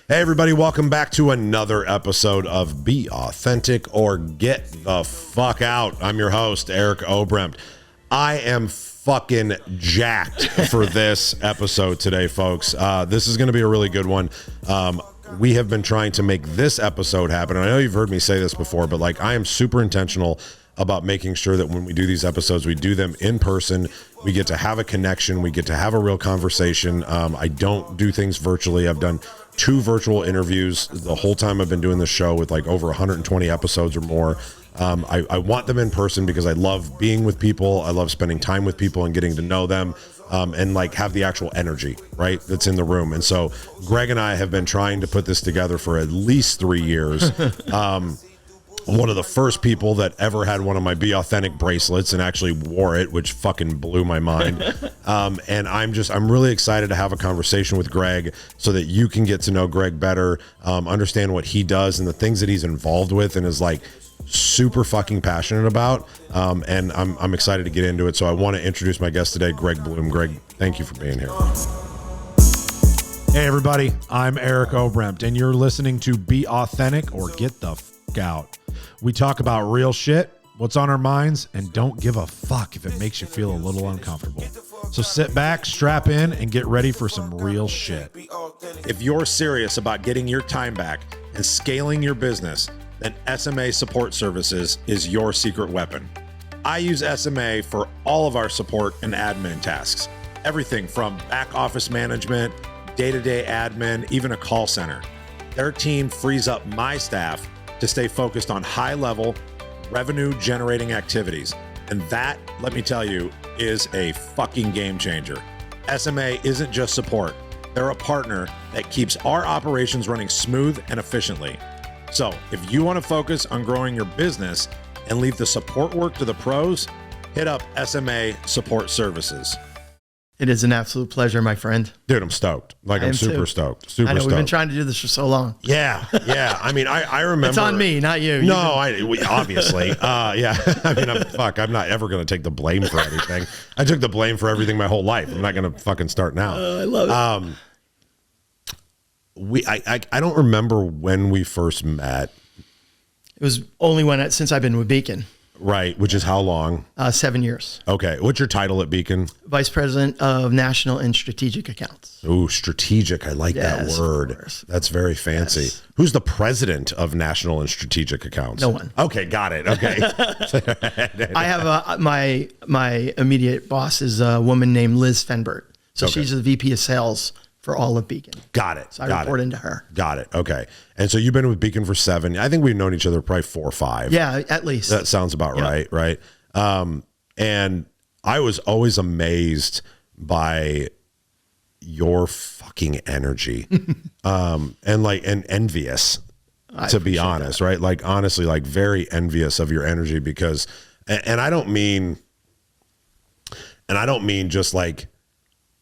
Hey everybody, welcome back to another episode of Be Authentic or Get the Fuck Out. I'm your host, Eric Obrempt. I am fucking jacked for this episode today, folks. This is going to be a really good one. We have been trying to make this episode happen. I know you've heard me say this before, but like I am super intentional about making sure that when we do these episodes, we do them in person. We get to have a connection. We get to have a real conversation. I don't do things virtually. I've done 2 virtual interviews the whole time I've been doing this show with like over 120 episodes or more. I want them in person because I love being with people. I love spending time with people and getting to know them, and like have the actual energy, right, that's in the room. And so Greg and I have been trying to put this together for at least 3 years. One of the first people that ever had one of my Be Authentic bracelets and actually wore it, which fucking blew my mind. And I'm really excited to have a conversation with Greg so that you can get to know Greg better, understand what he does and the things that he's involved with and is like super fucking passionate about. And I'm excited to get into it. So I want to introduce my guest today, Greg Bloom. Greg, thank you for being here. Hey everybody, I'm Eric Obrempt and you're listening to Be Authentic or Get the Fuck Out. We talk about real shit, what's on our minds, and don't give a fuck if it makes you feel a little uncomfortable. So sit back, strap in, and get ready for some real shit. If you're serious about getting your time back and scaling your business, then SMA Support Services is your secret weapon. I use SMA for all of our support and admin tasks. Everything from back office management, day-to-day admin, even a call center. Their team frees up my staff to stay focused on high-level, revenue-generating activities. And that, let me tell you, is a fucking game changer. SMA isn't just support. They're a partner that keeps our operations running smooth and efficiently. So if you want to focus on growing your business and leave the support work to the pros, hit up SMA Support Services. It is an absolute pleasure, my friend. Dude, I'm stoked. Like, I'm super stoked. Super I know, stoked. we've been trying to do this for so long. Yeah. I mean, I remember. It's on me, not you. No, obviously. Yeah. I mean, I'm not ever going to take the blame for anything. I took the blame for everything my whole life. I'm not going to fucking start now. I love it. I don't remember when we first met. It was only since I've been with Beacon. Right, which is how long? 7 years. Okay, what's your title at Beacon? Vice President of National and Strategic Accounts. Ooh, strategic. I like that word. That's very fancy. Yes. Who's the president of National and Strategic Accounts? No one. Okay, got it. Okay. I have my immediate boss is a woman named Liz Fenberg. So she's the VP of Sales for all of Beacon. Got it. So I report into her. Got it. Okay. And so you've been with Beacon for 7. I think we've known each other probably 4 or 5. Yeah, at least. That sounds about right. Right. And I was always amazed by your fucking energy, and envious, to be honest, right? Like, honestly, like very envious of your energy because, and I don't mean just like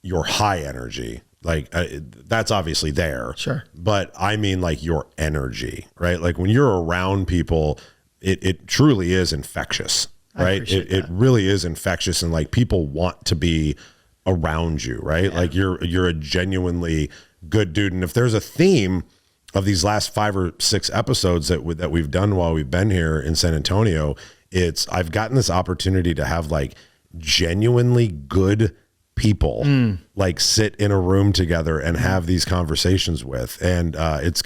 your high energy. Like that's obviously there. Sure. But I mean like your energy, right? Like when you're around people, it truly is infectious, right? It really is infectious. And like people want to be around you, right? Yeah. Like you're a genuinely good dude. And if there's a theme of these last 5 or 6 episodes that we've done while we've been here in San Antonio, I've gotten this opportunity to have like genuinely good people like sit in a room together and have these conversations with, and it's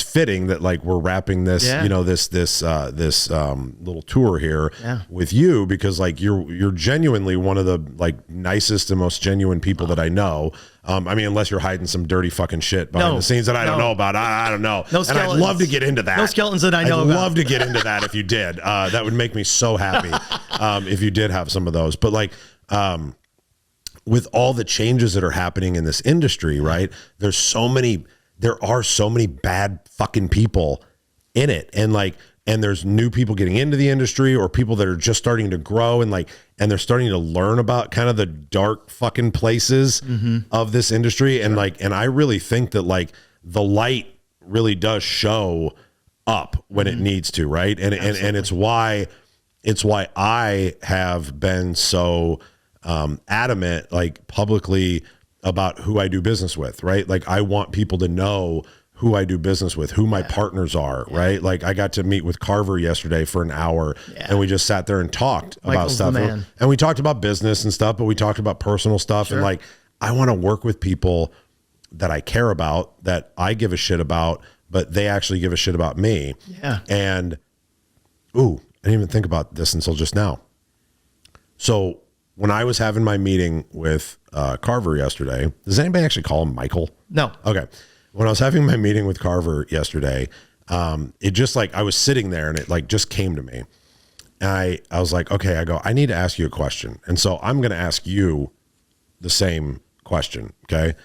fitting that like we're wrapping this this little tour here with you because like you're genuinely one of the like nicest and most genuine people that I know. I mean, unless you're hiding some dirty fucking shit behind the scenes that I don't know about. I don't know. No skeletons. And I'd love to get into that. No skeletons that I know I'd about. love to get into that if you did. That would make me so happy if you did have some of those. But like, with all the changes that are happening in this industry, right? There are so many bad fucking people in it. And there's new people getting into the industry or people that are just starting to grow and they're starting to learn about kind of the dark fucking places of this industry. And and I really think that like the light really does show up when it needs to, right? And it's why I have been so adamant, like publicly, about who I do business with, right? Like I want people to know who I do business with, who my partners are, right? Like I got to meet with Carver yesterday for an hour and we just sat there and talked about stuff. And we talked about business and stuff, but we talked about personal stuff. And like, I want to work with people that I care about, that I give a shit about, but they actually give a shit about me. Yeah. And, ooh, I didn't even think about this until just now. So when I was having my meeting with Carver yesterday, does anybody actually call him Michael? No. Okay. When I was having my meeting with Carver yesterday, it just like, I was sitting there and it like just came to me. And I was like, okay, I need to ask you a question. And so I'm going to ask you the same question. Okay.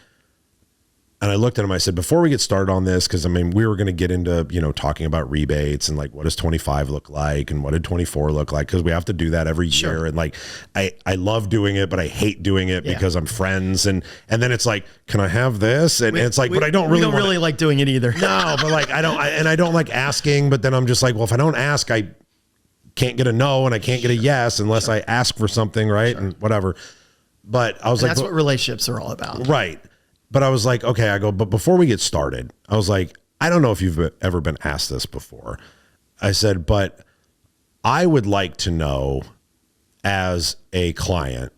And I looked at him, I said, before we get started on this, because I mean, we were going to get into, talking about rebates and like, what does 25 look like? And what did 24 look like? Because we have to do that every year. And like, I love doing it, but I hate doing it because I'm friends. And then it's like, can I have this? And it's like, but I don't really, really like doing it either. No, but like, I don't like asking, but then I'm just like, well, if I don't ask, I can't get a no and I can't get a yes unless I ask for something. Right. And whatever. But I was like, that's what relationships are all about. Right. But I was like, okay, but before we get started, I was like, I don't know if you've ever been asked this before. I said, but I would like to know as a client,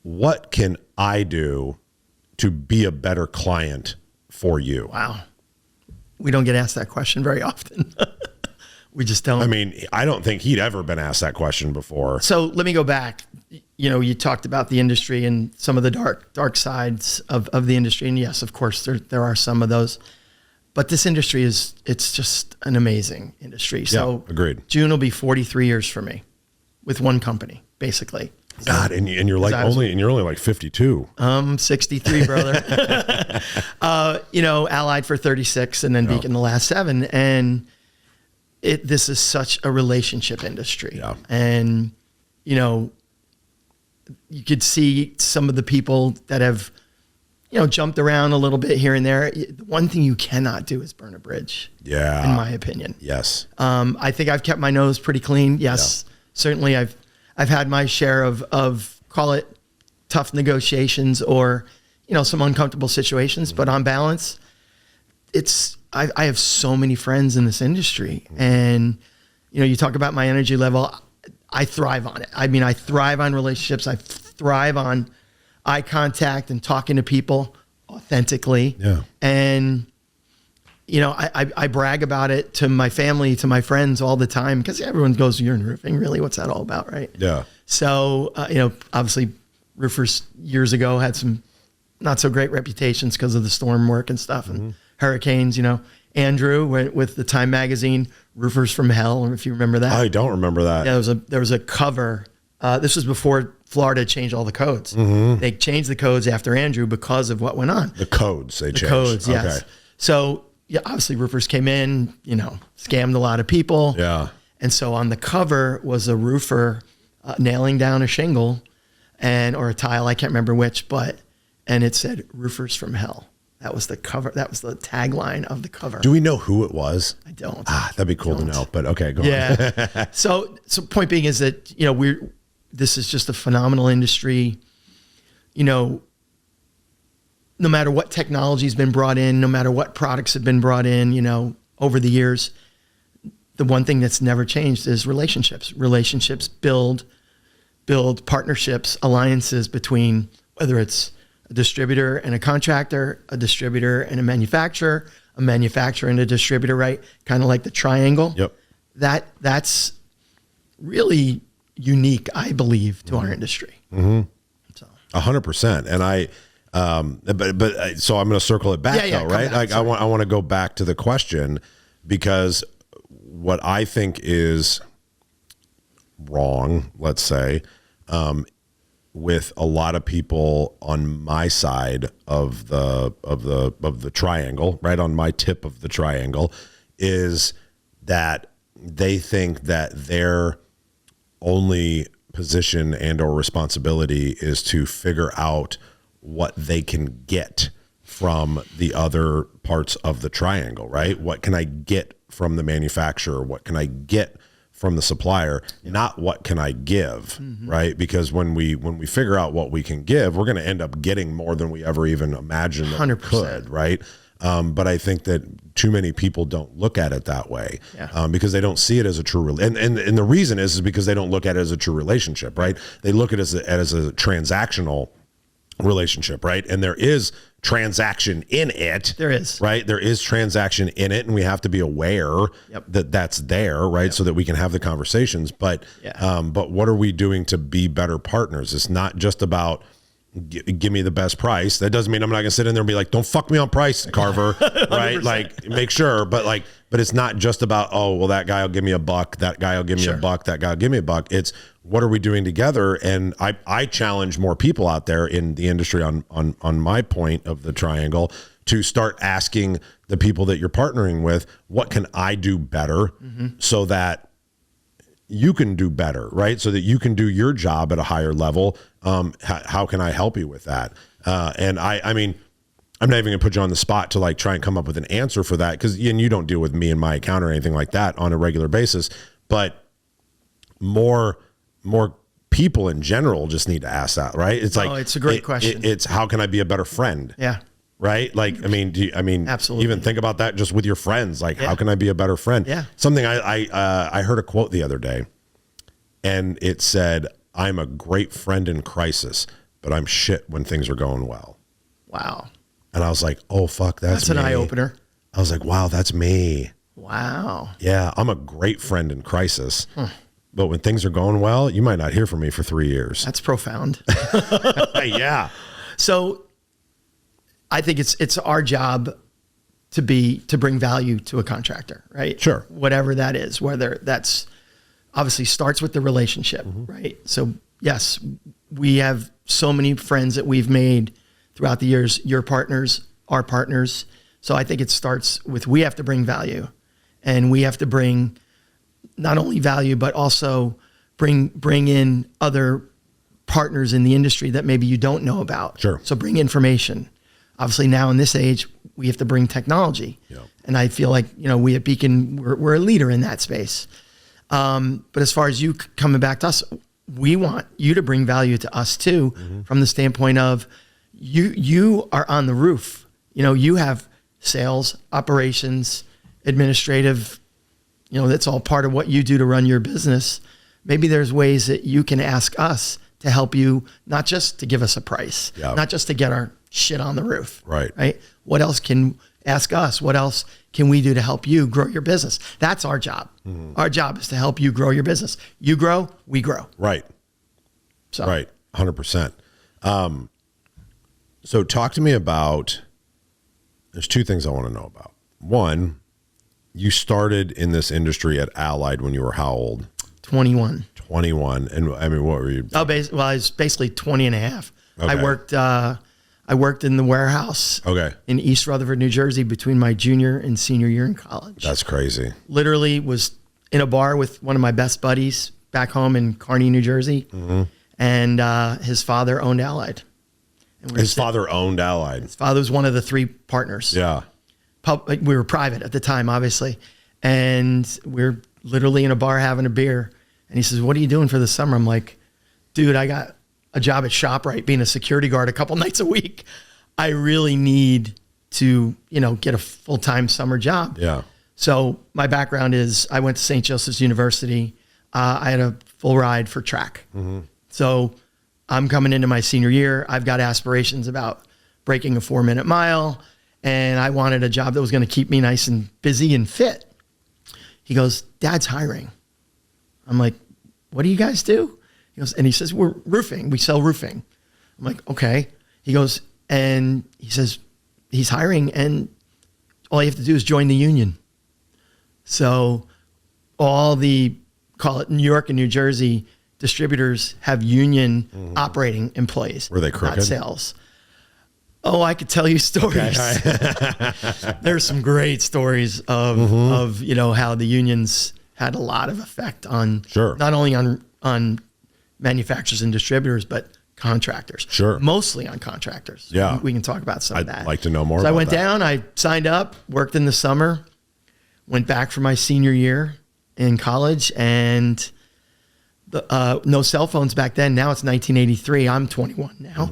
what can I do to be a better client for you? Wow. We don't get asked that question very often. We just don't. I mean, I don't think he'd ever been asked that question before. So let me go back. You talked about the industry and some of the dark sides of the industry. And yes, of course, there are some of those. But this industry it's just an amazing industry. So agreed. June will be 43 years for me with one company, basically. God, and you're like you're only like 52. 63, brother. Allied for 36 and then Beacon the last 7. And this is such a relationship industry. Yeah. And, you could see some of the people that have, jumped around a little bit here and there. One thing you cannot do is burn a bridge. Yeah. In my opinion. Yes. I think I've kept my nose pretty clean. Yes. Yeah. Certainly I've had my share of call it tough negotiations or, some uncomfortable situations, but on balance, I have so many friends in this industry and, you talk about my energy level. I thrive on it. I mean, I thrive on relationships. I thrive on eye contact and talking to people authentically. Yeah. And, I brag about it to my family, to my friends all the time because everyone goes, you're in roofing. Really? What's that all about? Right. Yeah. So, obviously roofers years ago had some not so great reputations because of the storm work and stuff and hurricanes, Andrew went with the Time magazine, Roofers from Hell, if you remember that. I don't remember that. Yeah, there was a cover. This was before Florida changed all the codes. They changed the codes after Andrew because of what went on. The codes they changed. The codes, yes. Okay. So, obviously roofers came in, scammed a lot of people. Yeah. And so on the cover was a roofer nailing down a shingle or a tile, I can't remember which, and it said Roofers from Hell. That was the cover. That was the tagline of the cover. Do we know who it was? I don't. That'd be cool to know. But okay, go on. Yeah. So point being is that this is just a phenomenal industry. No matter what technology's been brought in, no matter what products have been brought in, over the years, the one thing that's never changed is relationships. Relationships build partnerships, alliances between whether it's a distributor and a contractor, a distributor and a manufacturer and a distributor, right? Kind of like the triangle. Yep. That's really unique, I believe, to our industry. So 100%. And so I'm going to circle it back though, right? Like I want to go back to the question because what I think is wrong, let's say, with a lot of people on my side of the triangle, right on my tip of the triangle, is that they think that their only position and or responsibility is to figure out what they can get from the other parts of the triangle, right? What can I get from the manufacturer? What can I get from the supplier, not what can I give, right? Because when we figure out what we can give, we're going to end up getting more than we ever even imagined that we could, right? But I think that too many people don't look at it that way, because they don't see it as a true, and the reason is because they don't look at it as a true relationship, right? They look at it as a transactional relationship, right? And there is transaction in it. There is. Right? There is transaction in it, and we have to be aware that that's there, right? So that we can have the conversations. But what are we doing to be better partners? It's not just about give me the best price. That doesn't mean I'm not gonna sit in there and be like, don't fuck me on price, Carver, right? Like, make sure, but it's not just about, oh, well, that guy will give me $1, that guy will give me $1, that guy will give me $1. It's what are we doing together? And I challenge more people out there in the industry on my point of the triangle to start asking the people that you're partnering with, what can I do better so that you can do better, right? So that you can do your job at a higher level. How can I help you with that? And I mean, I'm not even gonna put you on the spot to like try and come up with an answer for that, because you don't deal with me and my account or anything like that on a regular basis. But more people in general just need to ask that, right? It's like, it's a great question. It's how can I be a better friend? Yeah. Right? Like, I mean, absolutely. Even think about that just with your friends. Like, how can I be a better friend? Yeah. Something I heard a quote the other day, and it said, I'm a great friend in crisis, but I'm shit when things are going well. Wow. And I was like, oh, fuck, that's an me. eye opener. I was like, wow, that's me. Wow. Yeah, I'm a great friend in crisis. But when things are going well, you might not hear from me for 3 years. That's profound. Yeah. So I think it's our job to bring value to a contractor, right? Sure. Whatever that is, whether that's obviously starts with the relationship, right? So yes, we have so many friends that we've made throughout the years, your partners, our partners. So I think it starts with, we have to bring value, and we have to bring not only value, but also bring in other partners in the industry that maybe you don't know about. Sure. So bring information. Obviously now in this age, we have to bring technology. Yep. And I feel like, we at Beacon, we're a leader in that space. But as far as you coming back to us, we want you to bring value to us too, from the standpoint of you are on the roof. You have sales, operations, administrative, that's all part of what you do to run your business. Maybe there's ways that you can ask us to help you, not just to give us a price, not just to get our shit on the roof. Right. What else can ask us? What else can we do to help you grow your business? That's our job. Our job is to help you grow your business. You grow, we grow. Right. So. Right. 100%. So talk to me about, there's two things I want to know about. One, you started in this industry at Allied when you were how old? 21. 21. And I mean, what were you? I was basically 20 and a half. Okay. I worked in the warehouse in East Rutherford, New Jersey between my junior and senior year in college. That's crazy. Literally was in a bar with one of my best buddies back home in Kearney, New Jersey. And his father owned Allied. His father owned Allied. His father was one of the three partners. Yeah. We were private at the time, obviously. And we're literally in a bar having a beer. And he says, what are you doing for the summer? I'm like, dude, I got a job at ShopRite being a security guard a couple nights a week. I really need to, get a full-time summer job. Yeah. So my background is I went to St. Joseph's University. I had a full ride for track. So I'm coming into my senior year. I've got aspirations about breaking a 4-minute mile. And I wanted a job that was going to keep me nice and busy and fit. He goes, Dad's hiring. I'm like, what do you guys do? He goes, and he says, we're roofing. We sell roofing. I'm like, okay. He goes, and he says, he's hiring, and all you have to do is join the union. So all the, call it New York and New Jersey distributors have union operating employees. Were they crooked? Not sales. Oh, I could tell you stories. Okay. There's some great stories of how the unions had a lot of effect on not only on manufacturers and distributors, but contractors. Sure. Mostly on contractors. Yeah. We can talk about some of that. I'd like to know more about that. So I went that. down, I signed up, worked in the summer, went back for my senior year in college, and no cell phones back then. Now it's 1983. I'm 21 now.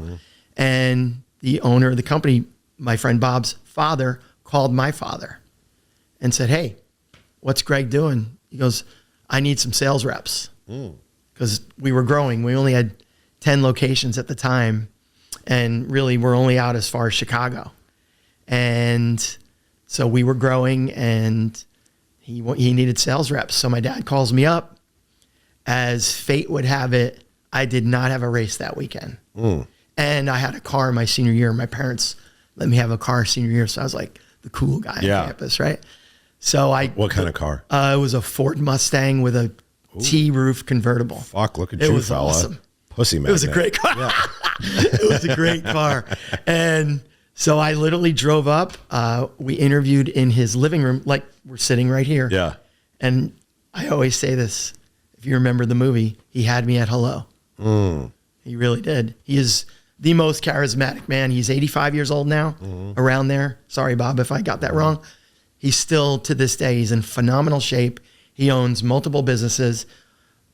And the owner of the company, my friend Bob's father, called my father and said, "Hey, what's Greg doing?" He goes, "I need some sales reps." Because we were growing. We only had 10 locations at the time. And really, we're only out as far as Chicago. And so we were growing, and he needed sales reps. So my dad calls me up. As fate would have it, I did not have a race that weekend. And I had a car my senior year. My parents let me have a car senior year. So I was like the cool guy on campus, right? So What kind of car? It was a Ford Mustang with a T-roof convertible. Fuck, look at you, was fella. Awesome. Pussy magnet. It was a great car. Yeah. It was a great car. And so I literally drove up. We interviewed in his living room, like we're sitting right here. Yeah. And I always say this, if you remember the movie, he had me at hello. He really did. He is the most charismatic man. He's 85 years old now, around there. Sorry, Bob, if I got that wrong. He's still, to this day, he's in phenomenal shape. He owns multiple businesses.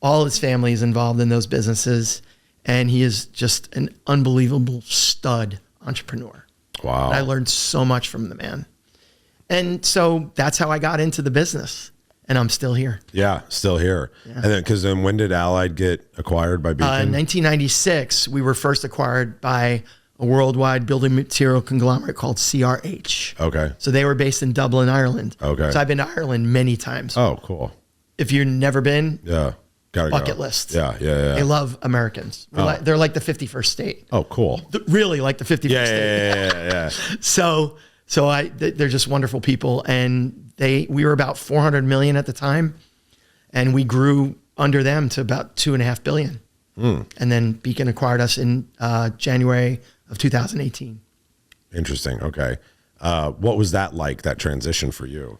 All his family is involved in those businesses. And he is just an unbelievable stud entrepreneur. Wow. And I learned so much from the man. And so that's how I got into the business. And I'm still here. Yeah, still here. Yeah. And then, because then when did Allied get acquired by Beacon? In 1996, we were first acquired by a worldwide building material conglomerate called CRH. Okay. So they were based in Dublin, Ireland. Okay. So I've been to Ireland many times. Oh, cool. If you've never been, gotta bucket go. list. Yeah. They love Americans. They're like the 51st state. Oh, cool. Really like the 51st state. Yeah. So they're just wonderful people. And we were about 400 million at the time. And we grew under them to about 2.5 billion. And then Beacon acquired us in January of 2018. Interesting. Okay. What was that like, that transition for you?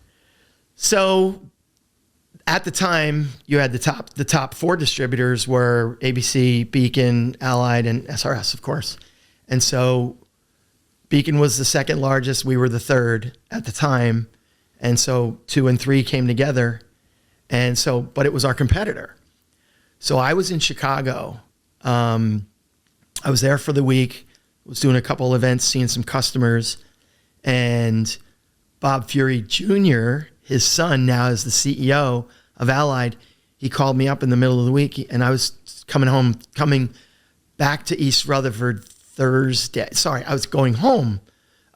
So at the time, you had the top four distributors were ABC, Beacon, Allied, and SRS, of course. And so Beacon was the second largest. We were the third at the time. And so 2 and 3 came together. And so, but it was our competitor. So I was in Chicago. I was there for the week, was doing a couple events, seeing some customers. And Bob Fury Jr., his son, now is the CEO of Allied. He called me up in the middle of the week, and I was coming back to East Rutherford Thursday. Sorry, I was going home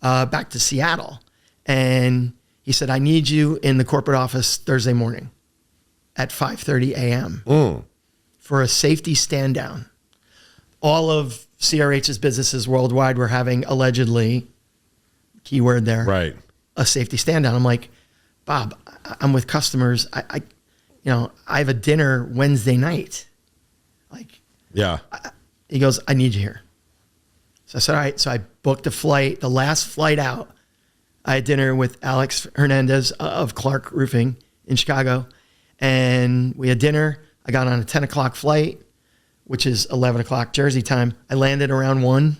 back to Seattle. And he said, "I need you in the corporate office Thursday morning at 5:30 a.m. For a safety stand down." All of CRH's businesses worldwide were having, allegedly, keyword there, right, a safety stand down. I'm like, "Bob, I'm with customers. I have a dinner Wednesday night." He goes, "I need you here." So I said, "All right." So I booked a flight, the last flight out. I had dinner with Alex Hernandez of Clark Roofing in Chicago. And we had dinner. I got on a 10 o'clock flight, which is 11 o'clock Jersey time. I landed around 1.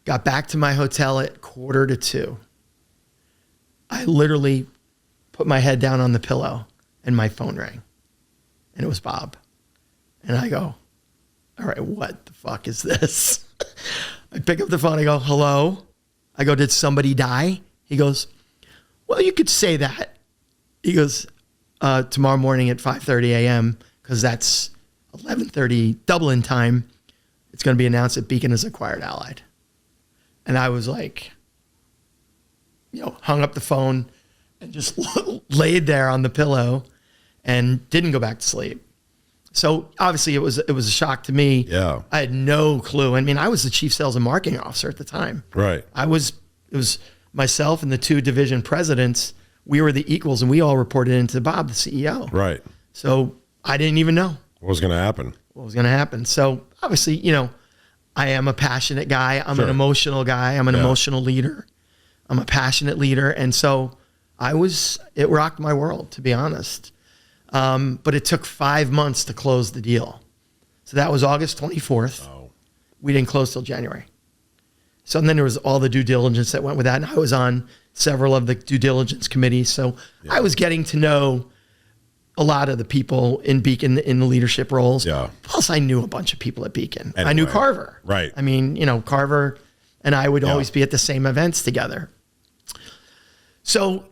Got back to my hotel at 1:45. I literally put my head down on the pillow and my phone rang. And it was Bob. And I go, "All right, what the fuck is this?" I pick up the phone. I go, "Hello?" I go, "Did somebody die?" He goes, "Well, you could say that." He goes, "Tomorrow morning at 5:30 a.m., because that's 11:30 Dublin time, it's going to be announced that Beacon has acquired Allied." And I was like, hung up the phone and just laid there on the pillow and didn't go back to sleep. So obviously it was a shock to me. Yeah. I had no clue. I mean, I was the chief sales and marketing officer at the time. Right. It was myself and the 2 division presidents. We were the equals, and we all reported into Bob, the CEO. Right. So I didn't even know what was going to happen. So obviously, I am a passionate guy. I'm an emotional guy. I'm an emotional leader. I'm a passionate leader. And so it rocked my world, to be honest. But it took 5 months to close the deal. So that was August 24th. Oh. We didn't close till January. So then there was all the due diligence that went with that. And I was on several of the due diligence committees. So I was getting to know a lot of the people in Beacon in the leadership roles. Yeah. Plus I knew a bunch of people at Beacon. Anyway. I knew Carver. Right. I mean, Carver and I would always be at the same events together. So,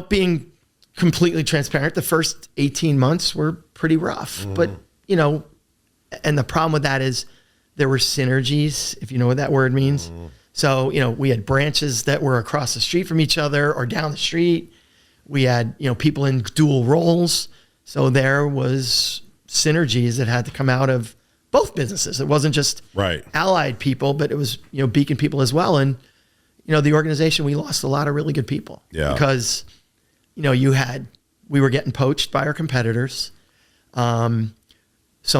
being completely transparent, the first 18 months were pretty rough, but, and the problem with that is there were synergies, if you know what that word means. So, we had branches that were across the street from each other or down the street. We had, people in dual roles. So there was synergies that had to come out of both businesses. It wasn't just Allied people, but it was, Beacon people as well. And, the organization, we lost a lot of really good people because, we were getting poached by our competitors. Some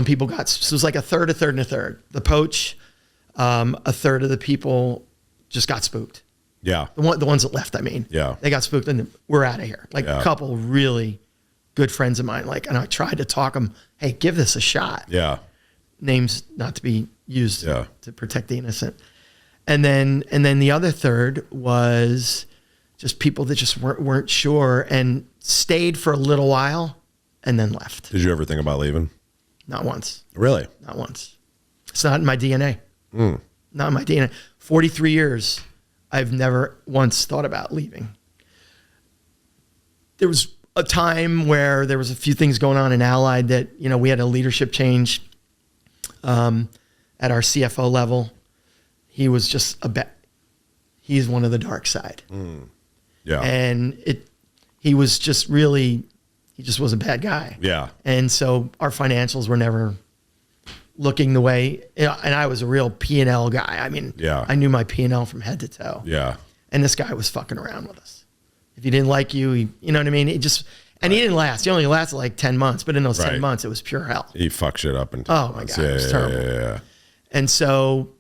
people so it was like a third, a third, and a third. The poach, a third of the people just got spooked. Yeah. The ones that left, I mean. Yeah. They got spooked and we're out of here. Like a couple really good friends of mine, and I tried to talk them, hey, give this a shot. Yeah. Names not to be used to protect the innocent. And then the other third was just people that just weren't sure and stayed for a little while and then left. Did you ever think about leaving? Not once. Really? Not once. It's not in my DNA. Not in my DNA. 43 years, I've never once thought about leaving. There was a time where there was a few things going on in Allied that, we had a leadership change at our CFO level. He was just he's one of the dark side. Yeah. And he was just really, he just was a bad guy. Yeah. And so our financials were never looking the way, and I was a real P&L guy. I mean, I knew my P&L from head to toe. Yeah. And this guy was fucking around with us. If he didn't like you, you know what I mean? He didn't last. He only lasted like 10 months, but in those 10 months, it was pure hell. He fucked shit up. Oh my God, it was terrible. Yeah. And so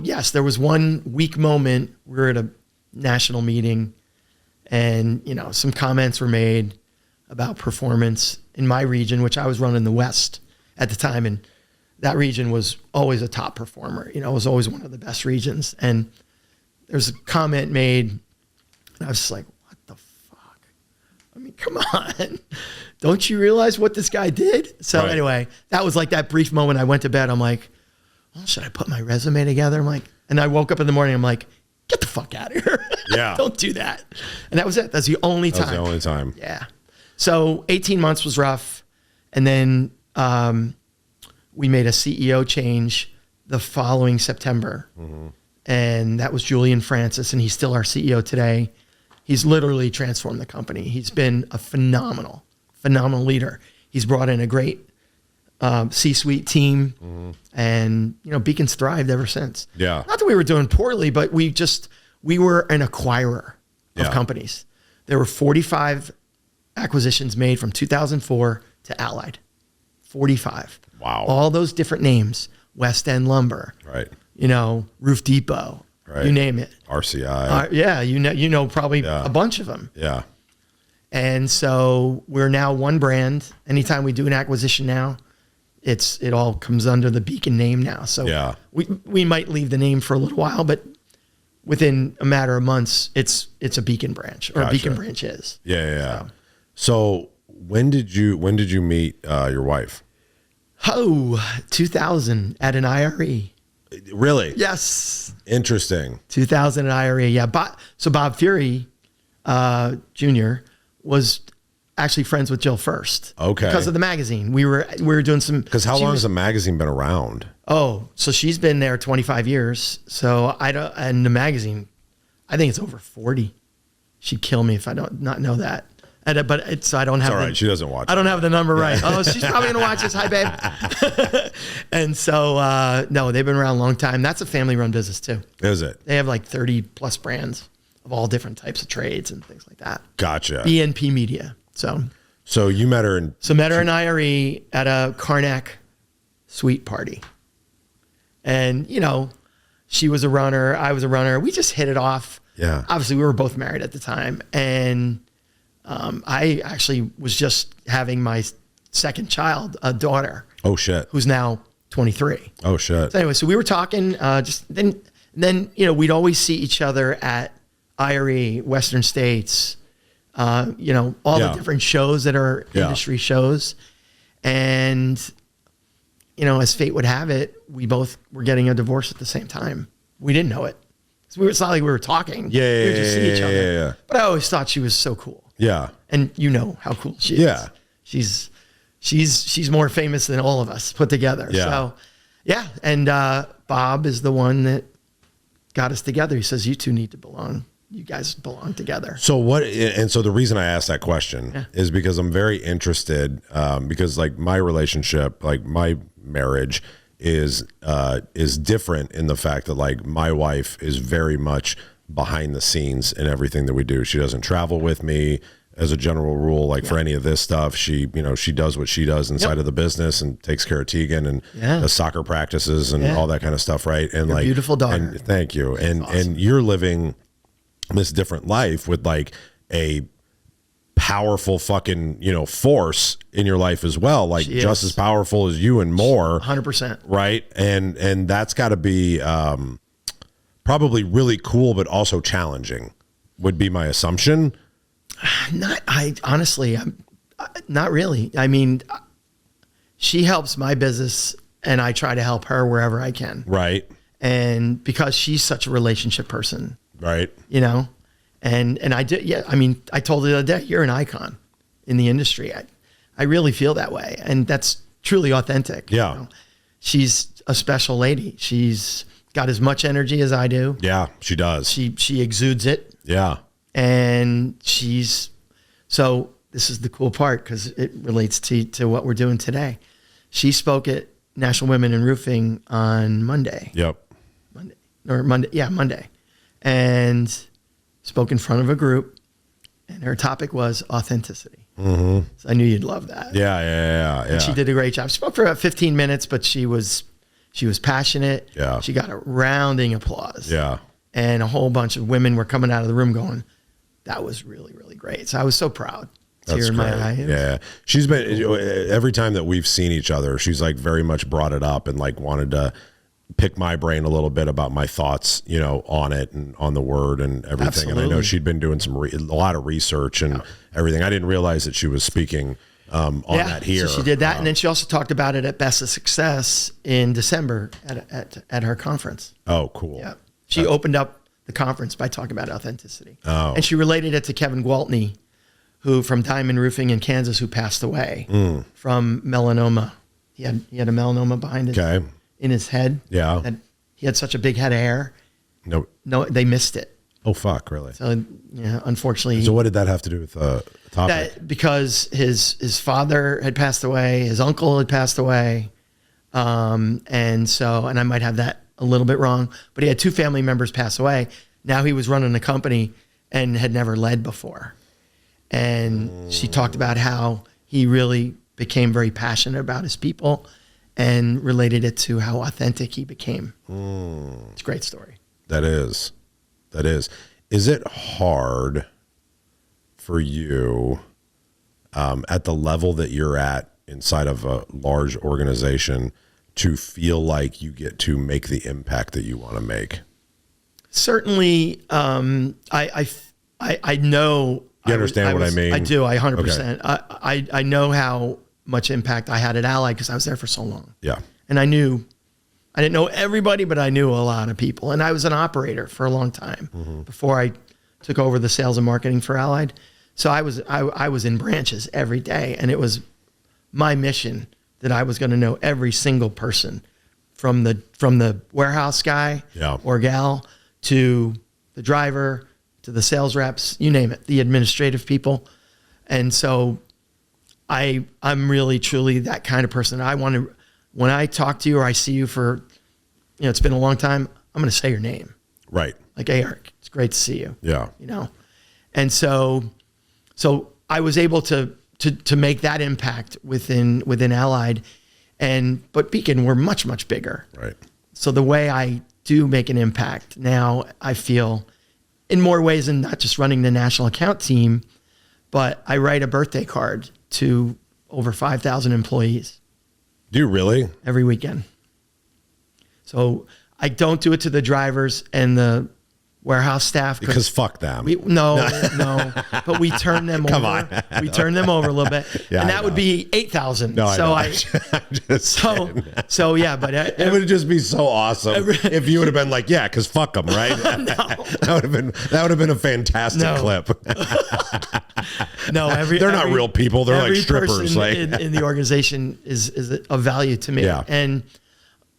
yes, there was one weak moment. We were at a national meeting and, some comments were made about performance in my region, which I was running the West at the time. And that region was always a top performer. It was always one of the best regions. And there's a comment made, and I was just like, what the fuck? I mean, come on. Don't you realize what this guy did? So anyway, that was like that brief moment. I went to bed. I'm like, well, should I put my resume together? And I woke up in the morning. I'm like, get the fuck out of here. Yeah. Don't do that. And that was it. That's the only time. That was the only time. Yeah. So 18 months was rough. And then we made a CEO change the following September. And that was Julian Francis. And he's still our CEO today. He's literally transformed the company. He's been a phenomenal leader. He's brought in a great C-suite team, and Beacon's thrived ever since. Yeah. Not that we were doing poorly, but we were an acquirer of companies. There were 45 acquisitions made from 2004 to Allied. 45. Wow. All those different names. West End Lumber. Right. Roof Depot. Right. You name it. RCI. Yeah, probably a bunch of them. Yeah. And so we're now one brand. Anytime we do an acquisition now, it all comes under the Beacon name now. So we might leave the name for a little while, but within a matter of months, it's a Beacon branch, or a Beacon branch is. Yeah. So when did you meet your wife? 2000 at an IRE. Really? Yes. Interesting. 2000 at IRE. Yeah. So Bob Fury, Jr. was actually friends with Jill first. Okay. Because of the magazine. We were doing some. Because how long has the magazine been around? Oh, so she's been there 25 years. So and the magazine, I think it's over 40. She'd kill me if I don't not know that. So I don't have. It's all right. She doesn't watch. I don't have the number right. Oh, she's probably gonna watch this. Hi, babe. And so no, they've been around a long time. That's a family-run business too. Is it? They have like 30 plus brands of all different types of trades and things like that. Gotcha. BNP Media. So you met her in. So met her in IRE at a Karnak suite party, and she was a runner. I was a runner. We just hit it off. Yeah. Obviously, we were both married at the time, and I actually was just having my second child, a daughter. Oh shit. Who's now 23. Oh shit. So anyway, so we were talking. Just then we'd always see each other at IRE, Western States. All the different shows that are industry shows, and as fate would have it, we both were getting a divorce at the same time. We didn't know it. It's not like we were talking. Yeah, we would just see each other. yeah. But I always thought she was so cool. Yeah. And you know how cool she is. Yeah. She's more famous than all of us put together. Yeah. So yeah. And Bob is the one that got us together. He says, you two need to belong. You guys belong together. So what, and so the reason I asked that question is because I'm very interested, because like my relationship, like my marriage is different in the fact that like my wife is very much behind the scenes in everything that we do. She doesn't travel with me as a general rule, like for any of this stuff. She, you know, she does what she does inside of the business and takes care of Tegan and the soccer practices and all that kind of stuff. Right. And Your like, beautiful daughter. And thank you. And, awesome. and you're living this different life with like a powerful fucking, you know, force in your life as well. Like just as powerful as you and more. 100%. Right. And that's gotta be, probably really cool, but also challenging would be my assumption. Honestly, I'm not really. I mean, she helps my business and I try to help her wherever I can. Right. And because she's such a relationship person. Right. You know, and I did. Yeah. I mean, I told her the other day, you're an icon in the industry. I really feel that way. And that's truly authentic. Yeah. You know? She's a special lady. She's got as much energy as I do. Yeah, she does. She exudes it. Yeah. And so this is the cool part because it relates to what we're doing today. She spoke at National Women in Roofing on Monday. Yep. Monday. And spoke in front of a group and her topic was authenticity. Mm-hmm. So I knew you'd love that. Yeah. And she did a great job. She spoke for about 15 minutes, but she was passionate. Yeah. She got a rounding applause. Yeah. And a whole bunch of women were coming out of the room going, that was really, really great. So I was so proud. That's in great. My eye. Yeah. She's been, every time that we've seen each other, she's like very much brought it up and like wanted to pick my brain a little bit about my thoughts, you know, on it and on the word and everything. Absolutely. And I know she'd been doing a lot of research and everything. I didn't realize that she was speaking on that here. So she did that. And then she also talked about it at Best of Success in December at her conference. Oh, cool. Yeah. She opened up the conference by talking about authenticity. Oh. And she related it to Kevin Gwaltney, who from Diamond Roofing in Kansas, who passed away from melanoma. He had a melanoma behind in his head. Yeah. And he had such a big head of hair. No, they missed it. Oh, fuck, really? So, yeah, unfortunately. So what did that have to do with the topic? Because his father had passed away, his uncle had passed away. And I might have that a little bit wrong, but he had two family members pass away. Now he was running a company and had never led before. And she talked about how he really became very passionate about his people and related it to how authentic he became. It's a great story. That is. Is it hard for you at the level that you're at inside of a large organization to feel like you get to make the impact that you want to make? Certainly, I know. You understand what I mean? I do. 100%. Okay. I know how much impact I had at Allied because I was there for so long. Yeah. And I didn't know everybody, but I knew a lot of people. And I was an operator for a long time before I took over the sales and marketing for Allied. So I was in branches every day, and it was my mission that I was going to know every single person from the warehouse guy or gal to the driver to the sales reps, you name it, the administrative people. And so I'm really, truly that kind of person. I want to, when I talk to you or I see you for, it's been a long time, I'm going to say your name. Right. Like, hey, Eric, it's great to see you. Yeah. And so I was able to make that impact within Allied, but Beacon, we're much, much bigger. Right. So the way I do make an impact now, I feel in more ways than not just running the national account team, but I write a birthday card to over 5,000 employees. Do you really? Every weekend. So I don't do it to the drivers and the warehouse staff. Because fuck them. No, but we turn them Come over. on. We turn them over a little bit, Yeah, and I that would know. be 8,000. No, so I know. so yeah, but it would just be so awesome if you would have been like, yeah, because fuck them, right? that would have been a fantastic clip. No, they're not real people. They're like strippers. Like in the organization is of value to me. Yeah. And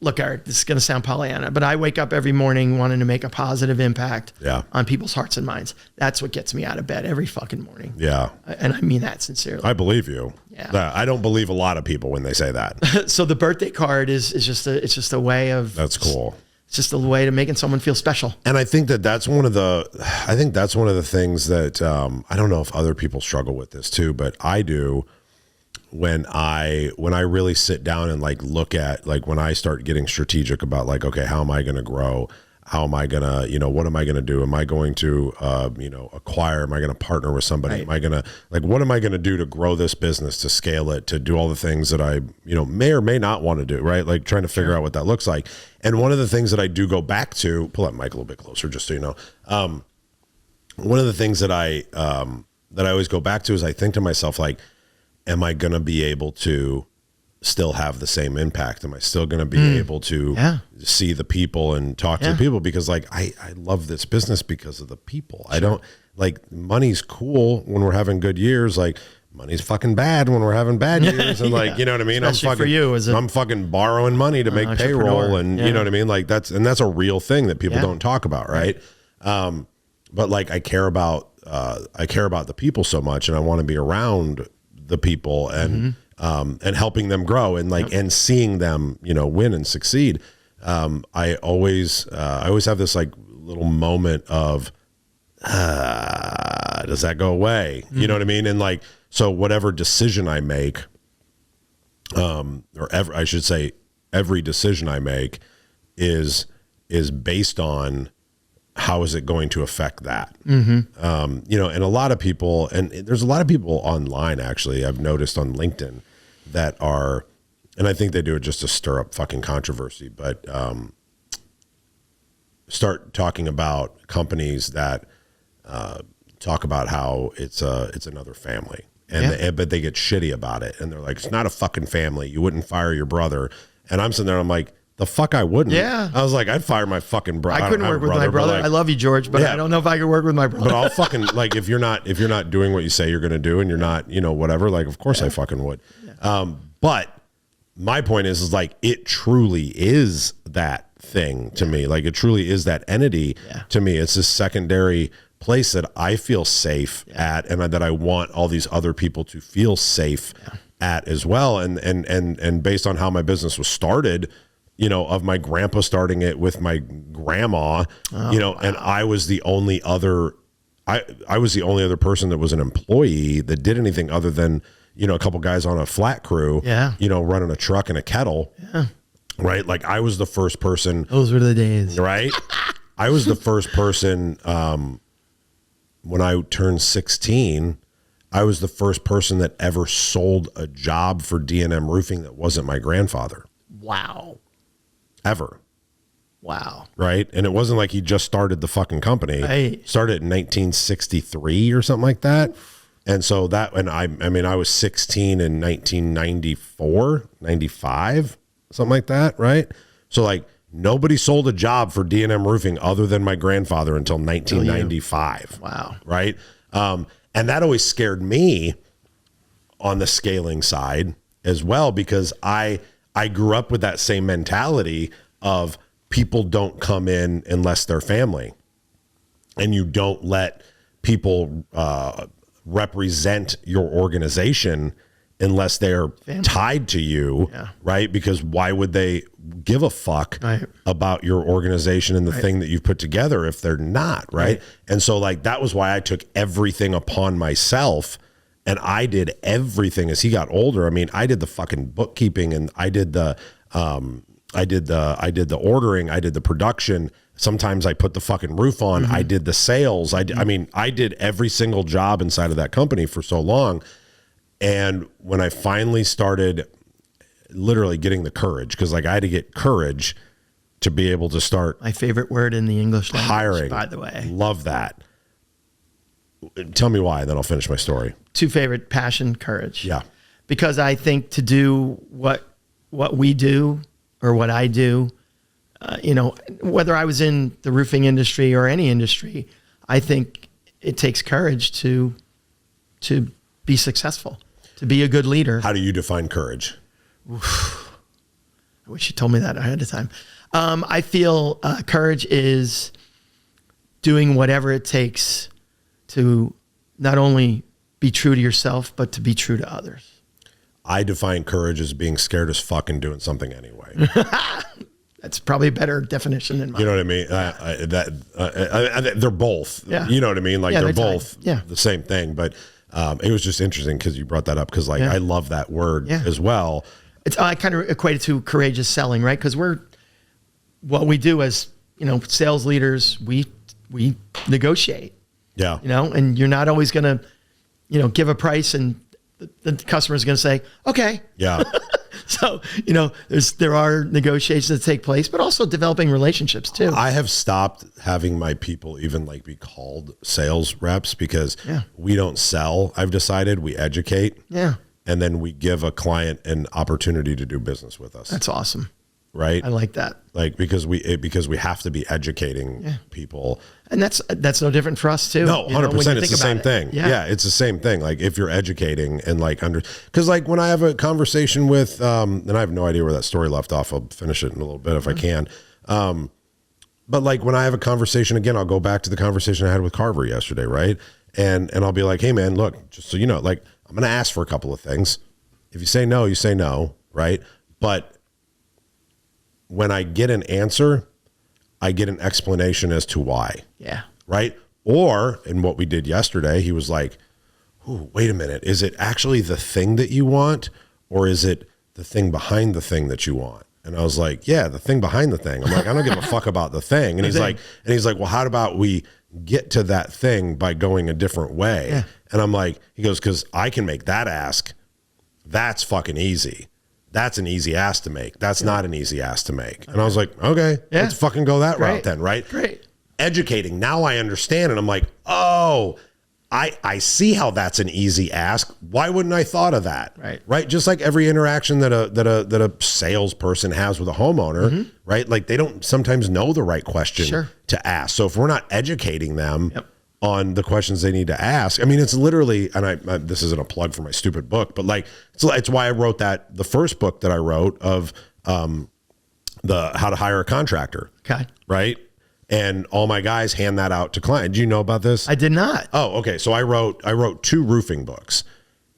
look, Eric, this is going to sound Pollyanna, but I wake up every morning wanting to make a positive impact on people's hearts and minds. That's what gets me out of bed every fucking morning. Yeah. And I mean that sincerely. I believe you. Yeah. I don't believe a lot of people when they say that. So the birthday card is just a way of. That's cool. It's just a way to making someone feel special. And I think that's one of the things that I don't know if other people struggle with this too, but I do. When I really sit down and like look at like when I start getting strategic about like, okay, how am I going to grow? How am I going to, what am I going to do? Am I going to, acquire? Am I going to partner with somebody? Right. Am I going to what am I going to do to grow this business, to scale it, to do all the things that I, may or may not want to do, right? Like trying to figure out what that looks like. And one of the things that I do go back to, pull that mic a little bit closer, just so you know. One of the things that I always go back to is I think to myself, like, am I going to be able to still have the same impact? Am I still going to be able to see the people and talk to the people? Because like, I love this business because of the people. Sure. I don't like money's cool when we're having good years. Like money's fucking bad when we're having bad years. And like, you know what I mean? Especially I'm fucking borrowing money to make payroll and you know what I mean? Like that's a real thing that people don't talk about. Right. But like, I care about the people so much and I want to be around the people and helping them grow and like and seeing them win and succeed. I always have this like little moment of does that go away? You know what I mean? And like so whatever decision I make, I should say every decision I make is based on how is it going to affect that? And a lot of people, and there's a lot of people online, actually, I've noticed on LinkedIn that are, and I think they do it just to stir up fucking controversy, but start talking about companies that talk about how it's another family. But they get shitty about it. And they're like, it's not a fucking family. You wouldn't fire your brother. And I'm sitting there, I'm like, the fuck I wouldn't. Yeah. I was like, I'd fire my fucking brother. I couldn't work with my brother. Like, I love you, George, but I don't know if I could work with my brother. But I'll fucking like if you're not doing what you say you're gonna do and you're not, whatever, like of course I fucking would. But my point is like it truly is that thing to me. Like it truly is that entity to me. It's this secondary place that I feel safe at and that I want all these other people to feel safe at as well. And based on how my business was started, of my grandpa starting it with my grandma, and I was the only other, I was the only other person that was an employee that did anything other than, a couple guys on a flat crew, running a truck and a kettle, right? Like I was the first person. Those were the days. Right? I was the first person, when I turned 16, I was the first person that ever sold a job for D&M Roofing that wasn't my grandfather. Wow. Ever. Wow. Right? And it wasn't like he just started the fucking company. Right. Started in 1963 or something like that. And so that, and I was 16 in 1994, 95, something like that. Right? So like nobody sold a job for D&M Roofing other than my grandfather until 1995. Wow. Right? And that always scared me on the scaling side as well, because I grew up with that same mentality of people don't come in unless they're family, and you don't let people represent your organization unless they're tied to you, right? Because why would they give a fuck about your organization and the thing that you've put together if they're not, right? And so like, that was why I took everything upon myself. And I did everything as he got older. I mean, I did the fucking bookkeeping and I did the ordering. I did the production. Sometimes I put the fucking roof on. I did the sales. I did every single job inside of that company for so long. And when I finally started literally getting the courage, because like I had to get courage to be able to start My favorite word in the English language, hiring. by the way. Love that. Tell me why, and then I'll finish my story. Two favorite: passion, courage. Yeah. Because I think to do what we do or what I do, whether I was in the roofing industry or any industry, I think it takes courage to be successful, to be a good leader. How do you define courage? I wish you told me that ahead of time. I feel courage is doing whatever it takes to not only be true to yourself, but to be true to others. I define courage as being scared as fuck and doing something anyway. That's probably a better definition than mine. You know what I mean? They're both. Yeah. You know what I mean? Like they're both the same thing. But it was just interesting because you brought that up because I love that word as well. I kind of equate it to courageous selling, right? Because what we do as sales leaders, we negotiate. Yeah. And you're not always going to give a price and the customer is going to say, okay. Yeah. So, there are negotiations that take place, but also developing relationships too. I have stopped having my people even be called sales reps because we don't sell. I've decided we educate. Yeah. And then we give a client an opportunity to do business with us. That's awesome. Right. I like that. Because we have to be educating people. And that's no different for us too. No, 100%. It's the same thing. Yeah. It's the same thing. If you're educating and because when I have a conversation with, and I have no idea where that story left off. I'll finish it in a little bit if I can. But when I have a conversation again, I'll go back to the conversation I had with Carver yesterday. Right. And I'll be like, hey man, look, just so you know, I'm going to ask for a couple of things. If you say no, you say no. Right. But when I get an answer, I get an explanation as to why. Yeah. Right. Or in what we did yesterday, he was like, ooh, wait a minute. Is it actually the thing that you want? Or is it the thing behind the thing that you want? And I was like, yeah, the thing behind the thing. I'm like, I don't give a fuck about the thing. And he's like, well, how about we get to that thing by going a different way? Yeah. And I'm like, he goes, because I can make that ask. That's fucking easy. That's an easy ask to make. That's not an easy ask to make. And I was like, okay, let's fucking go that route then, right? Great. Educating. Now I understand. And I'm like, oh, I see how that's an easy ask. Why wouldn't I thought of that? Right. Just like every interaction that a salesperson has with a homeowner, right? They don't sometimes know the right question to ask. So if we're not educating them on the questions they need to ask. I mean, it's literally, and this isn't a plug for my stupid book, but it's why I wrote the first book that I wrote of the how to hire a contractor. Okay. Right. And all my guys hand that out to clients. Do you know about this? I did not. Oh, okay. So I wrote 2 roofing books.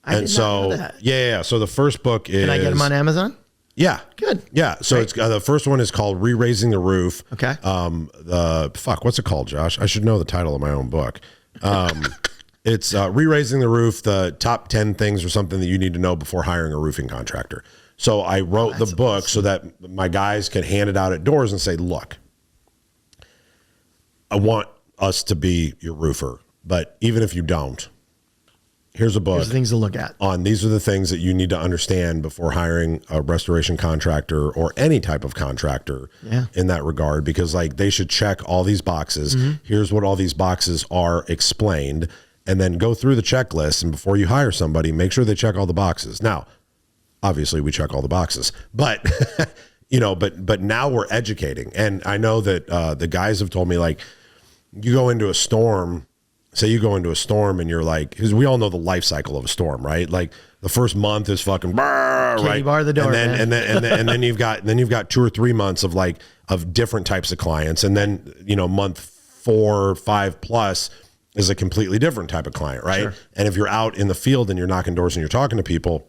I did not know that. Yeah. So the first book is. Can I get them on Amazon? Yeah. Good. Yeah. So it's the first one is called Re-Raising the Roof. Okay. What's it called, Josh? I should know the title of my own book. It's Re-Raising the Roof, the top 10 things or something that you need to know before hiring a roofing contractor. So I wrote the book so that my guys can hand it out at doors and say, look, I want us to be your roofer, but even if you don't, here's a book. Here's things to look at. These are the things that you need to understand before hiring a restoration contractor or any type of contractor in that regard, because they should check all these boxes. Here's what all these boxes are explained, and then go through the checklist. And before you hire somebody, make sure they check all the boxes. Now, obviously we check all the boxes, but but now we're educating. And I know that the guys have told me, you go into a storm. Say you go into a storm and you're because we all know the life cycle of a storm, right? The first month is fucking right, bar the door, and then you've got 2 or 3 months of different types of clients, and then month 4, 5 plus is a completely different type of client, right? Sure. And if you're out in the field and you're knocking doors and you're talking to people,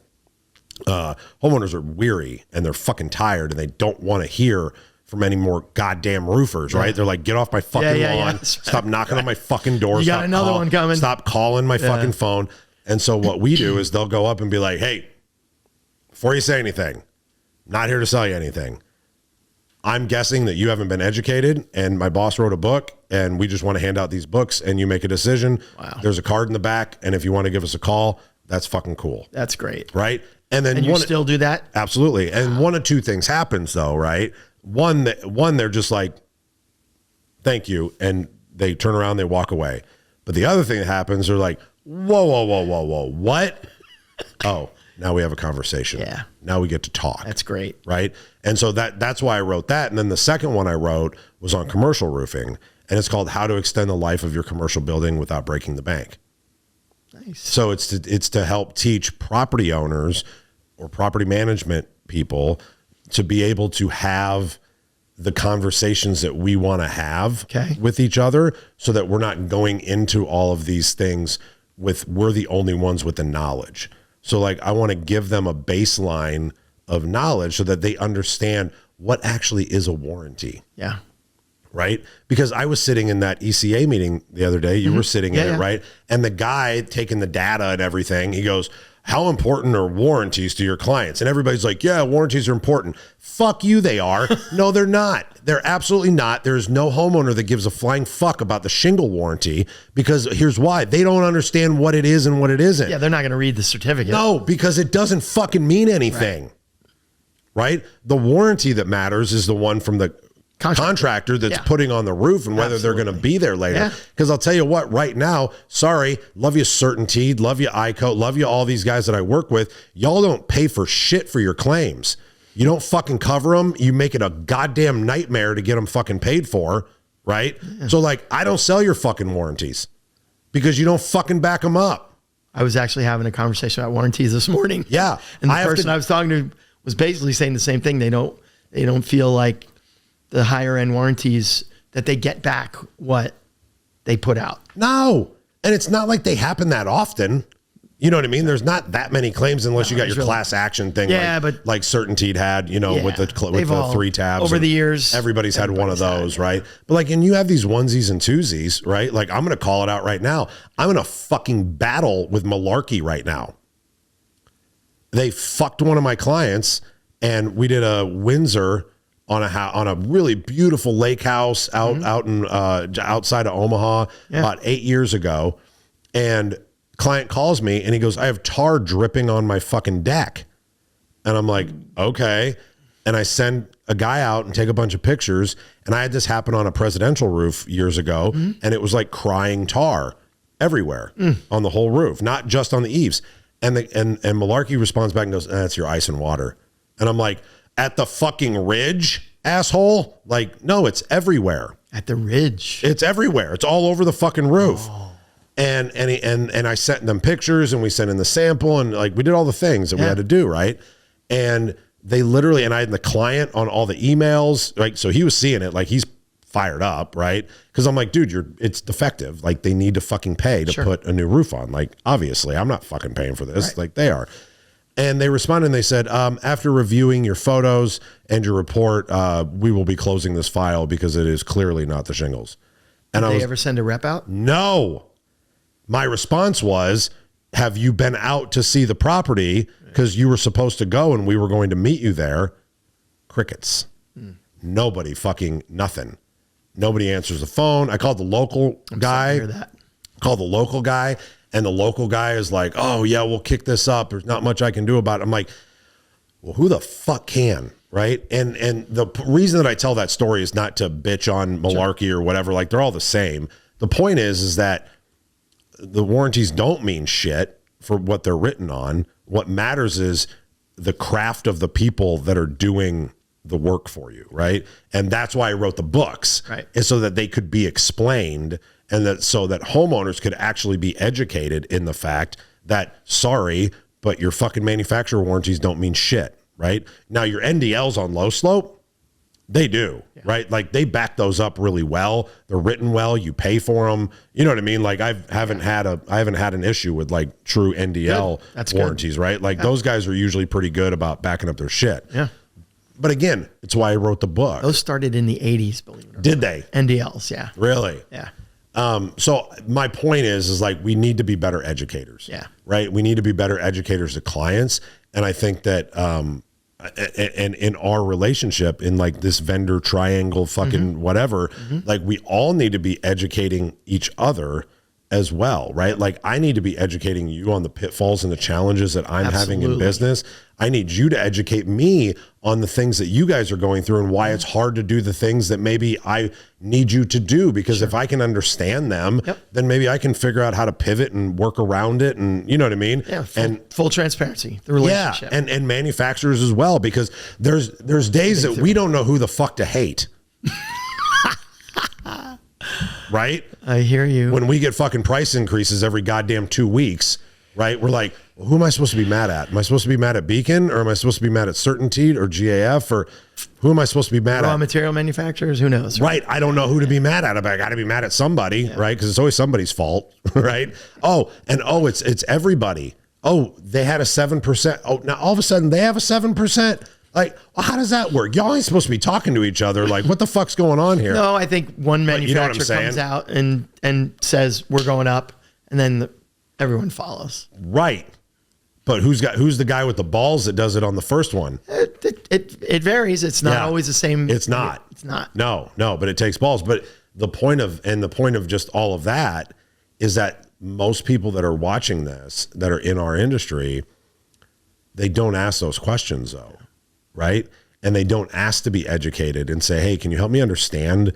homeowners are weary and they're fucking tired and they don't want to hear from any more goddamn roofers, right? They're like, get off my fucking lawn. Stop knocking on my fucking door. You got another one coming. Stop calling my fucking phone. And so what we do is they'll go up and be like, hey, before you say anything, not here to sell you anything. I'm guessing that you haven't been educated, and my boss wrote a book, and we just want to hand out these books, and you make a decision. Wow. There's a card in the back, and if you want to give us a call, that's fucking cool. That's great. Right? And then you still do that? Absolutely. And one of 2 things happens though, right? one, they're just like, thank you. And they turn around, they walk away. But the other thing that happens, they're like, whoa, what? Oh, now we have a conversation. Yeah. Now we get to talk. That's great. Right. And so that's why I wrote that. And then the second one I wrote was on commercial roofing, and it's called How to Extend the Life of Your Commercial Building Without Breaking the Bank. Nice. So it's to help teach property owners or property management people to be able to have the conversations that we want to have with each other, so that we're not going into all of these things we're the only ones with the knowledge. So like, I want to give them a baseline of knowledge so that they understand what actually is a warranty. Yeah. Right. Because I was sitting in that ECA meeting the other day. You were sitting in it. Right. And the guy taking the data and everything, he goes, how important are warranties to your clients? And everybody's like, yeah, warranties are important. Fuck you, they are. No, they're not. They're absolutely not. There's no homeowner that gives a flying fuck about the shingle warranty, because here's why. They don't understand what it is and what it isn't. Yeah, they're not going to read the certificate. No, because it doesn't fucking mean anything. Right? The warranty that matters is the one from the contractor that's putting on the roof, and whether they're going to be there later. Because I'll tell you what, right now, sorry, love you Certainty, love you ICO, love you all these guys that I work with. Y'all don't pay for shit for your claims. You don't fucking cover them. You make it a goddamn nightmare to get them fucking paid for, right? Yeah. So like, I don't sell your fucking warranties because you don't fucking back them up. I was actually having a conversation about warranties this morning. Yeah. And the person I was talking to was basically saying the same thing. They don't feel like the higher end warranties that they get back what they put out. No. And it's not like they happen that often. You know what I mean? There's not that many claims unless you got your class action thing. Yeah, like Certainty'd had, with the 3 tabs. Over the years. Everybody's had one of those, right? But like, and you have these onesies and twosies, right? Like, I'm going to call it out right now. I'm in a fucking battle with malarkey right now. They fucked one of my clients, and we did a Windsor on a really beautiful lake house out in outside of Omaha about 8 years ago. And client calls me and he goes, I have tar dripping on my fucking deck. And I'm like, okay. And I send a guy out and take a bunch of pictures. And I had this happen on a presidential roof years ago. And it was like crying tar everywhere on the whole roof, not just on the eaves. And Malarkey responds back and goes, that's your ice and water. And I'm like, at the fucking ridge, asshole? Like, no, it's everywhere. At the ridge. It's everywhere. It's all over the fucking roof. Oh. And I sent them pictures, and we sent in the sample, and like, we did all the things that we had to do, right? And they literally, and I had the client on all the emails, like, so he was seeing it, like, he's fired up, right? Because I'm like, dude, it's defective. Like, they need to fucking pay to put a new roof on. Like, obviously, I'm not fucking paying for this. Like, they are. And they responded and they said, after reviewing your photos and your report, we will be closing this file because it is clearly not the shingles. And Did they ever send a rep out? No. My response was, have you been out to see the property? Because you were supposed to go and we were going to meet you there. Crickets. Nobody fucking nothing. Nobody answers the phone. I called the local guy. Called the local guy. And the local guy is like, oh, yeah, we'll kick this up. There's not much I can do about it. I'm like, well, who the fuck can, right? And the reason that I tell that story is not to bitch on malarkey or whatever. Like, they're all the same. The point is that the warranties don't mean shit for what they're written on. What matters is the craft of the people that are doing the work for you, right? And that's why I wrote the books, right? Is so that they could be explained, and that so that homeowners could actually be educated in the fact that, sorry, but your fucking manufacturer warranties don't mean shit, right? Now, your NDLs on low slope, they do, right? Like, they back those up really well. They're written well. You pay for them. You know what I mean? Like, I haven't had an issue with like true NDL warranties, right? Like, those guys are usually pretty good about backing up their shit. Yeah. But again, it's why I wrote the book. Those started in the 80s, believe it or not. Did they? NDLs, yeah. Really? Yeah. So my point is like, we need to be better educators. Yeah. Right. We need to be better educators to clients. And I think that, and in our relationship, in like this vendor triangle, fucking whatever, like, we all need to be educating each other as well, right? Like I need to be educating you on the pitfalls and the challenges that I'm having in business. I need you to educate me on the things that you guys are going through and why it's hard to do the things that maybe I need you to do, because if I can understand them, then maybe I can figure out how to pivot and work around it. And you know what I mean? Yeah. Full transparency, the relationship. Yeah. And manufacturers as well, because there's days that we don't know who the fuck to hate. Right? I hear you. When we get fucking price increases every goddamn 2 weeks, right? We're like, well, who am I supposed to be mad at? Am I supposed to be mad at Beacon, or am I supposed to be mad at Certainty or GAF, or who am I supposed to be mad at? Raw material manufacturers? Who knows? Right. I don't know who to be mad at. I got to be mad at somebody, right? Because it's always somebody's fault, right? It's everybody. Oh, they had a 7%. Oh, now all of a sudden they have a 7%. Like, well, how does that work? Y'all ain't supposed to be talking to each other. Like, what the fuck's going on here? No, I think one manufacturer comes out and says we're going up, and then everyone follows. Right. But who's the guy with the balls that does it on the first one? It varies. It's not always the same. It's not. It's not. No, but it takes balls. But the point of just all of that is that most people that are watching this, that are in our industry, they don't ask those questions though. Right. And they don't ask to be educated and say, hey, can you help me understand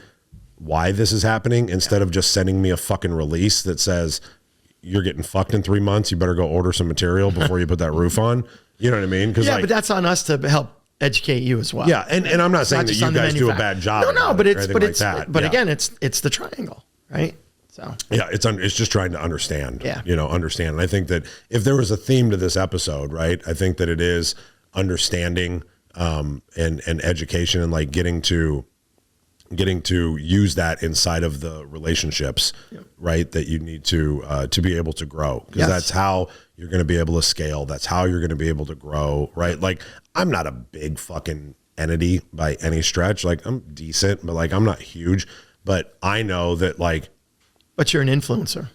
why this is happening, instead of just sending me a fucking release that says you're getting fucked in 3 months. You better go order some material before you put that roof on. You know what I mean? But that's on us to help educate you as well. Yeah. And I'm not saying that you guys do a bad job. No, but again, it's the triangle, right? So yeah, it's just trying to understand, understand. And I think that if there was a theme to this episode, right, I think that it is understanding, and education, and like getting to use that inside of the relationships, right? That you need to be able to grow, because that's how you're going to be able to scale. That's how you're going to be able to grow, right? Like I'm not a big fucking entity by any stretch. Like I'm decent, but like I'm not huge, but I know that like. But you're an influencer.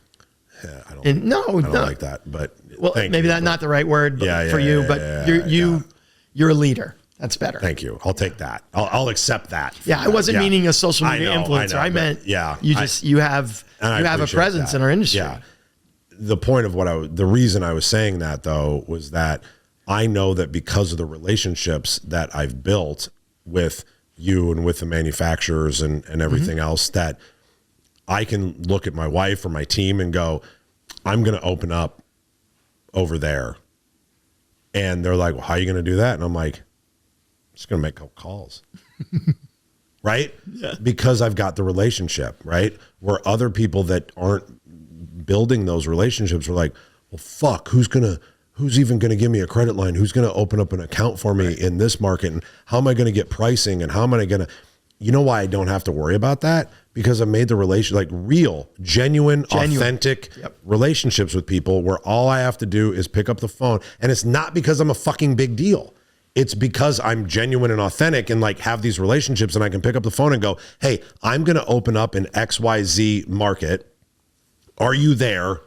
Yeah, I don't like that, but maybe that's not the right word for you, but you're a leader. That's better. Thank you. I'll take that. I'll accept that. Yeah, I wasn't meaning a social media influencer. I meant you have a presence in our industry. Yeah. The point of the reason I was saying that though was that I know that because of the relationships that I've built with you and with the manufacturers and everything else, that I can look at my wife or my team and go, I'm going to open up over there. And they're like, well, how are you going to do that? And I'm like, just going to make a couple calls. Right? Yeah. Because I've got the relationship, right? Where other people that aren't building those relationships are like, well, fuck, who's even going to give me a credit line? Who's going to open up an account for me in this market? And how am I going to get pricing? And how am I going to, you know why I don't have to worry about that? Because I made the relation, like real, genuine, authentic relationships with people where all I have to do is pick up the phone. And it's not because I'm a fucking big deal. It's because I'm genuine and authentic and like have these relationships, and I can pick up the phone and go, hey, I'm going to open up an XYZ market. Are you there?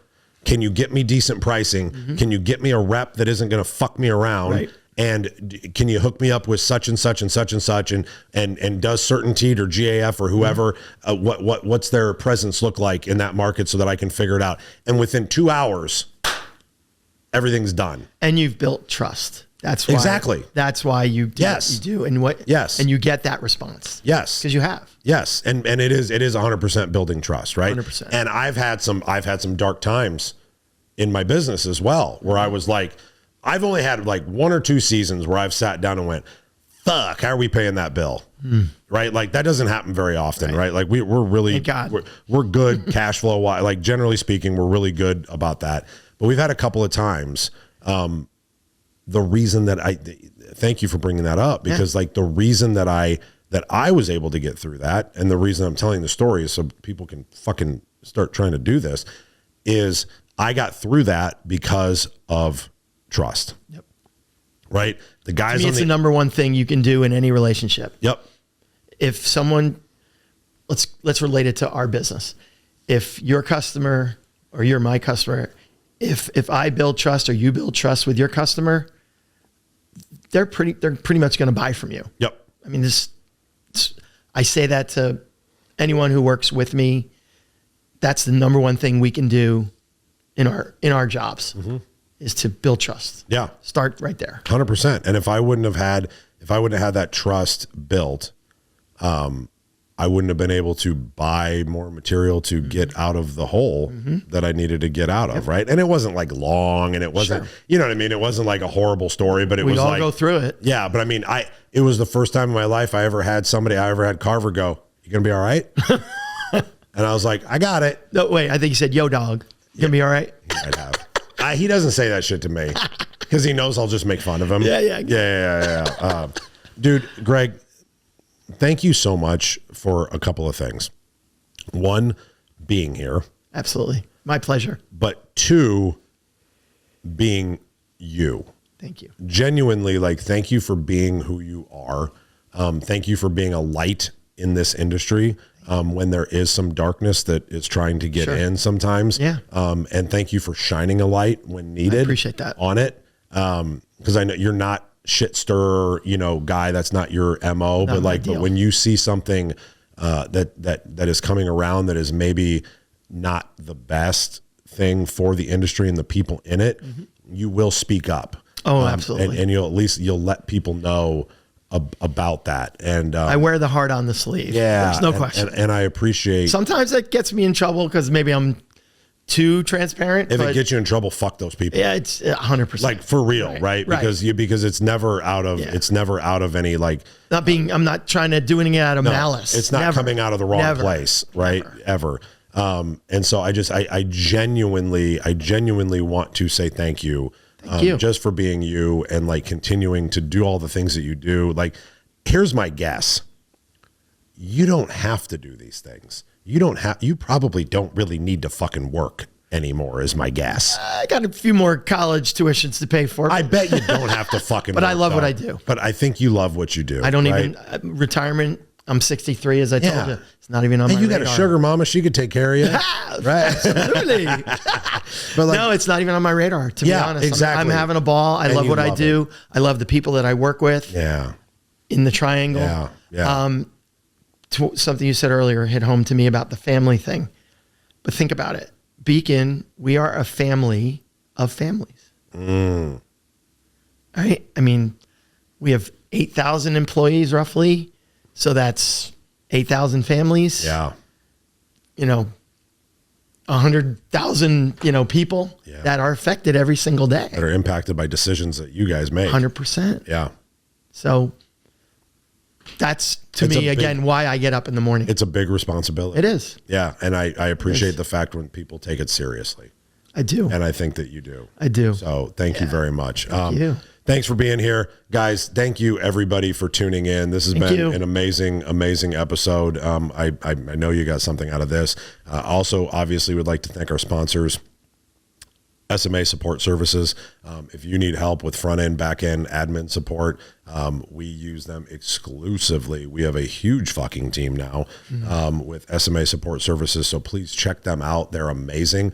Can you get me decent pricing? Mm-hmm. Can you get me a rep that isn't going to fuck me around? Right. And can you hook me up with such and such and such and such, and does Certainty or GAF or whoever, what's their presence look like in that market so that I can figure it out? And within 2 hours, everything's done. And you've built trust. That's why, exactly. That's why you do what you do, and you get that response. Yes, because you have. Yes, and it is 100% building trust, right? 100%. And I've had some dark times in my business as well, where I was like, I've only had like 1 or 2 seasons where I've sat down and went, fuck, how are we paying that bill? Right? Like that doesn't happen very often, right? Like we're really, we're good cash flow wise. Like generally speaking, we're really good about that. But we've had a couple of times. The reason that thank you for bringing that up, because like the reason that I was able to get through that, and the reason I'm telling the story is so people can fucking start trying to do this, is I got through that because of trust. Yep. Right? The guys, it's the number one thing you can do in any relationship. Yep. If someone, let's relate it to our business. If your customer or you're my customer, if I build trust or you build trust with your customer, they're pretty much going to buy from you. Yep. I mean, I say that to anyone who works with me. that's the number one thing we can do in our jobs is to build trust. Yeah. Start right there. 100%. And if I wouldn't have had that trust built, I wouldn't have been able to buy more material to get out of the hole that I needed to get out of. Right. And it wasn't like long, and it wasn't, you know what I mean? It wasn't like a horrible story, but it was all like, go through it. Yeah. But I mean, it was the first time in my life I ever had Carver go, "You gonna be all right?" And I was like, "I got it." No, wait, I think he said, "Yo, dog, you gonna be all right?" He might have. He doesn't say that shit to me because he knows I'll just make fun of him. Yeah. Dude, Greg, thank you so much for a couple of things. One, being here. Absolutely. My pleasure. But two, being you. Thank you. Genuinely, like, thank you for being who you are. Thank you for being a light in this industry when there is some darkness that is trying to get in sometimes. Yeah. And thank you for shining a light when needed. I appreciate that. On it. Because I know you're not shit stirrer, guy. That's not your MO. But when you see something that is coming around that is maybe not the best thing for the industry and the people in it, you will speak up. Oh, absolutely. And you'll let people know about that. And I wear the heart on the sleeve. Yeah, there's no question. And I appreciate. Sometimes that gets me in trouble because maybe I'm too transparent. If it gets you in trouble, fuck those people. Yeah, it's 100%. Like for real, right? Because it's never out of any like. I'm not trying to do anything out of malice. It's not coming out of the wrong place, right? Ever. And so I genuinely want to say thank you. Thank you. Just for being you and like continuing to do all the things that you do. Like, here's my guess. You don't have to do these things. You probably don't really need to fucking work anymore is my guess. I got a few more college tuitions to pay for. I bet you don't have to fucking but work, I love what I do. But I think you love what you do. I don't even, retirement, I'm 63 as I told you. It's not even on my radar. You got a sugar mama, she could take care of you. Right. Absolutely. But no, it's not even on my radar, to be honest. Exactly. I'm having a ball. I love what I do. I love the people that I work with. Yeah. In the triangle. Yeah. Something you said earlier hit home to me about the family thing. But think about it. Beacon, we are a family of families. Right? I mean, we have 8,000 employees roughly. So that's 8,000 families. Yeah. 100,000, people that are affected every single day. That are impacted by decisions that you guys make. 100%. Yeah. So that's, to me, again, why I get up in the morning. It's a big responsibility. It is. Yeah. And I appreciate the fact when people take it seriously. I do. And I think that you do. I do. So thank you very much. Thank you. Thanks for being here, guys. Thank you, everybody, for tuning in. This has been an amazing, amazing episode. I know you got something out of this. Also, obviously, would like to thank our sponsors, SMA Support Services. If you need help with front end, back end, admin support, we use them exclusively. We have a huge fucking team now with SMA Support Services. So please check them out. They're amazing.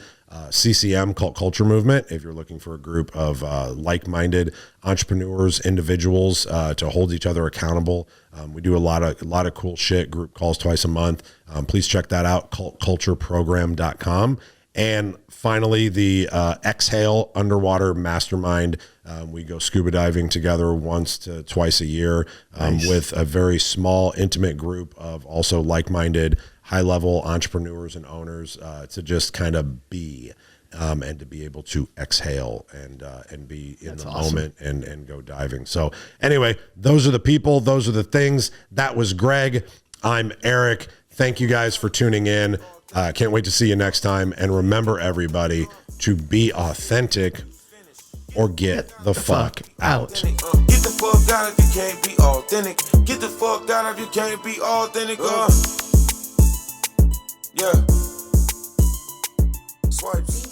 CCM, Cult Culture Movement, if you're looking for a group of like-minded entrepreneurs, individuals to hold each other accountable. We do a lot of cool shit, group calls twice a month. Please check that out, cultcultureprogram.com. And finally, the Exhale Underwater Mastermind. We go scuba diving together once to twice a year with a very small, intimate group of also like-minded, high-level entrepreneurs and owners to just kind of be and to be able to exhale and be in the moment and go diving. So anyway, those are the people. Those are the things. That was Greg. I'm Eric. Thank you guys for tuning in. Can't wait to see you next time. And remember, everybody, to be authentic or get the fuck out. Get the fuck out if you can't be authentic. Get the fuck out if you can't be authentic. Yeah. Swipes.